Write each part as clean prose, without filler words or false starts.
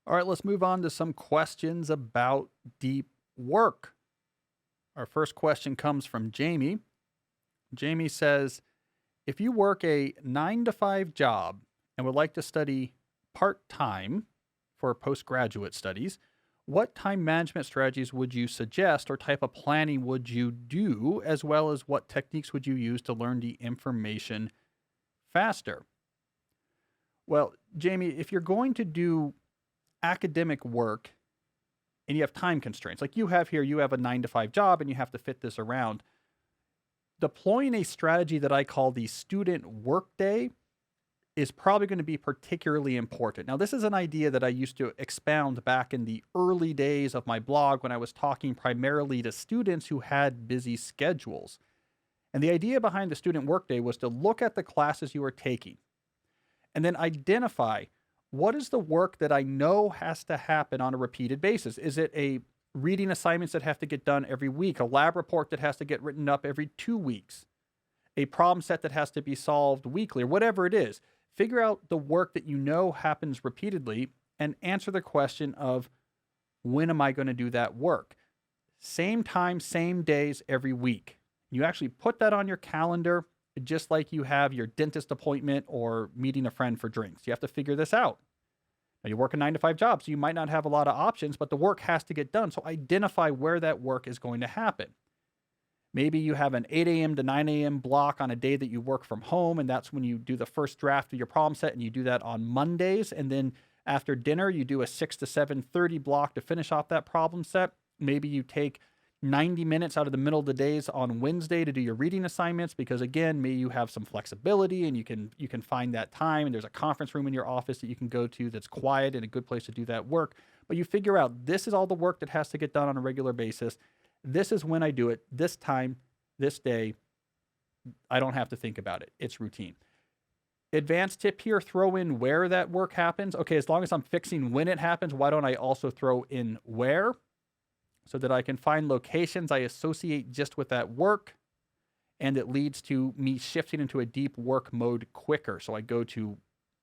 All right, let's move on to some questions about deep work. Our first question comes from Jamie. Jamie says, if you work a 9 to 5 job and would like to study part time for postgraduate studies, what time management strategies would you suggest or type of planning would you do, as well as what techniques would you use to learn the information faster? Well, Jamie, if you're going to do academic work and you have time constraints, like you have here, you have a 9 to 5 job and you have to fit this around, deploying a strategy that I call the student workday is probably going to be particularly important. Now, this is an idea that I used to expound back in the early days of my blog when I was talking primarily to students who had busy schedules. And the idea behind the student workday was to look at the classes you are taking and then identify what is the work that I know has to happen on a repeated basis. Is it a reading assignments that have to get done every week, a lab report that has to get written up every 2 weeks, a problem set that has to be solved weekly, or whatever it is? Figure out the work that you know happens repeatedly and answer the question of, when am I going to do that work? Same time, same days every week. You actually put that on your calendar, just like you have your dentist appointment or meeting a friend for drinks. You have to figure this out. Now, you work a 9 to 5 job, so you might not have a lot of options, but the work has to get done. So identify where that work is going to happen. Maybe you have an 8 a.m. to 9 a.m. block on a day that you work from home, and that's when you do the first draft of your problem set, and you do that on Mondays. And then after dinner, you do a 6 to 7:30 block to finish off that problem set. Maybe you take 90 minutes out of the middle of the days on Wednesday to do your reading assignments, because again, maybe you have some flexibility and you can find that time, and there's a conference room in your office that you can go to that's quiet and a good place to do that work. But you figure out, this is all the work that has to get done on a regular basis. This is when I do it, this time, this day. I don't have to think about it. It's routine. Advanced tip here, throw in where that work happens. Okay, as long as I'm fixing when it happens, why don't I also throw in where? So that I can find locations I associate just with that work, and it leads to me shifting into a deep work mode quicker. So I go to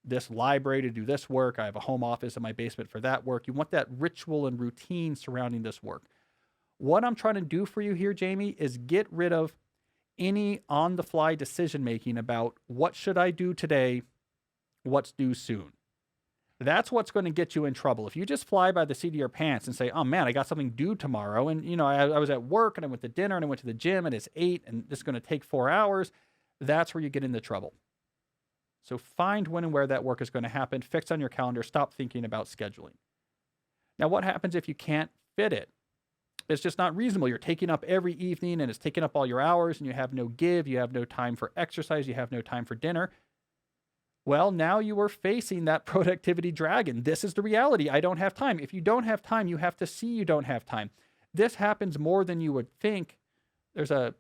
this library to do this work. I have a home office in my basement for that work. You want that ritual and routine surrounding this work. What I'm trying to do for you here, Jamie, is get rid of any on-the-fly decision-making about what should I do today, what's due soon. That's what's going to get you in trouble. If you just fly by the seat of your pants and say, oh man, I got something due tomorrow, and I was at work and I went to dinner and I went to the gym and it's 8 and this is going to take 4 hours, that's where you get into trouble. So find when and where that work is going to happen, fix on your calendar, stop thinking about scheduling. Now, what happens if you can't fit it? It's just not reasonable. You're taking up every evening and it's taking up all your hours, and you have no give, you have no time for exercise, you have no time for dinner. Well, now you are facing that productivity dragon. This is the reality. I don't have time. If you don't have time, you have to see you don't have time. This happens more than you would think. There's a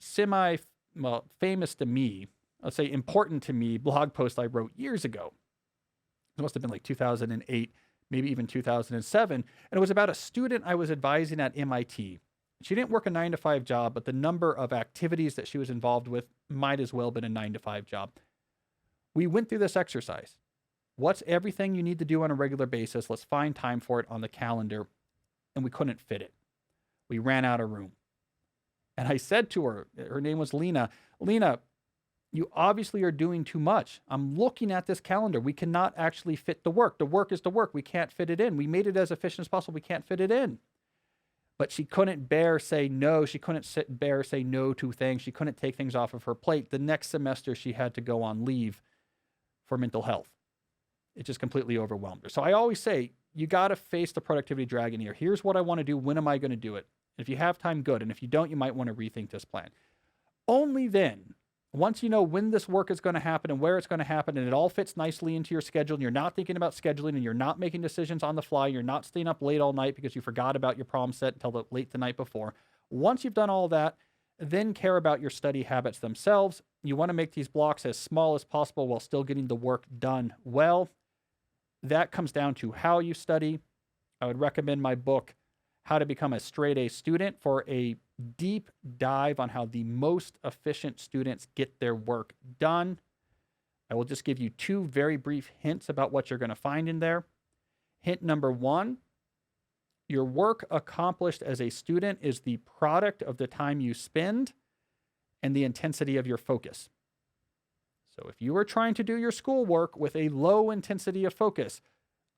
famous to me, I'll say important to me, blog post I wrote years ago. It must have been like 2008, maybe even 2007. And it was about a student I was advising at MIT. She didn't work a 9 to 5 job, but the number of activities that she was involved with might as well have been a 9 to 5 job. We went through this exercise. What's everything you need to do on a regular basis? Let's find time for it on the calendar. And we couldn't fit it. We ran out of room. And I said to her, her name was Lena, you obviously are doing too much. I'm looking at this calendar. We cannot actually fit the work. The work is the work. We can't fit it in. We made it as efficient as possible. We can't fit it in. But she couldn't bear say no. She couldn't bear say no to things. She couldn't take things off of her plate. The next semester, she had to go on leave for mental health. It just completely overwhelmed her. So I always say, you got to face the productivity dragon here. Here's what I want to do. When am I going to do it? If you have time, good. And if you don't, you might want to rethink this plan. Only then, once you know when this work is going to happen and where it's going to happen, and it all fits nicely into your schedule, and you're not thinking about scheduling, and you're not making decisions on the fly, you're not staying up late all night because you forgot about your problem set until late the night before. Once you've done all that, then care about your study habits themselves. You want to make these blocks as small as possible while still getting the work done well. That comes down to how you study. I would recommend my book, How to Become a Straight A Student, for a deep dive on how the most efficient students get their work done. I will just give you 2 very brief hints about what you're going to find in there. Hint number one, your work accomplished as a student is the product of the time you spend and the intensity of your focus. So if you are trying to do your schoolwork with a low intensity of focus,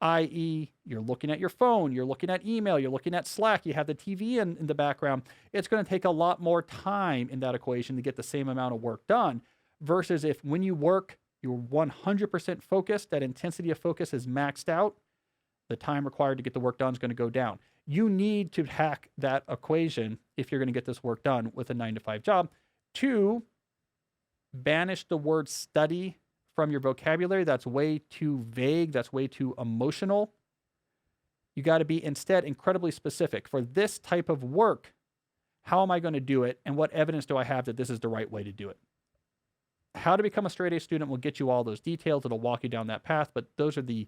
i.e., you're looking at your phone, you're looking at email, you're looking at Slack, you have the TV in the background, it's going to take a lot more time in that equation to get the same amount of work done. Versus if when you work, you're 100% focused, that intensity of focus is maxed out, the time required to get the work done is going to go down. You need to hack that equation if you're going to get this work done with a 9-to-5 job. 2, banish the word study from your vocabulary. That's way too vague. That's way too emotional. You got to be instead incredibly specific. For this type of work, how am I going to do it? And what evidence do I have that this is the right way to do it? How to become a straight A student will get you all those details. It'll walk you down that path. But those are the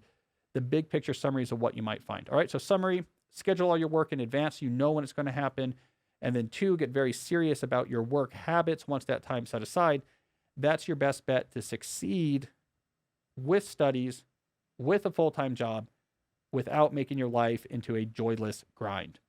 big picture summaries of what you might find. All right. So summary, schedule all your work in advance. You know when it's going to happen. And then 2, get very serious about your work habits once that time's set aside. That's your best bet to succeed with studies, with a full-time job, without making your life into a joyless grind.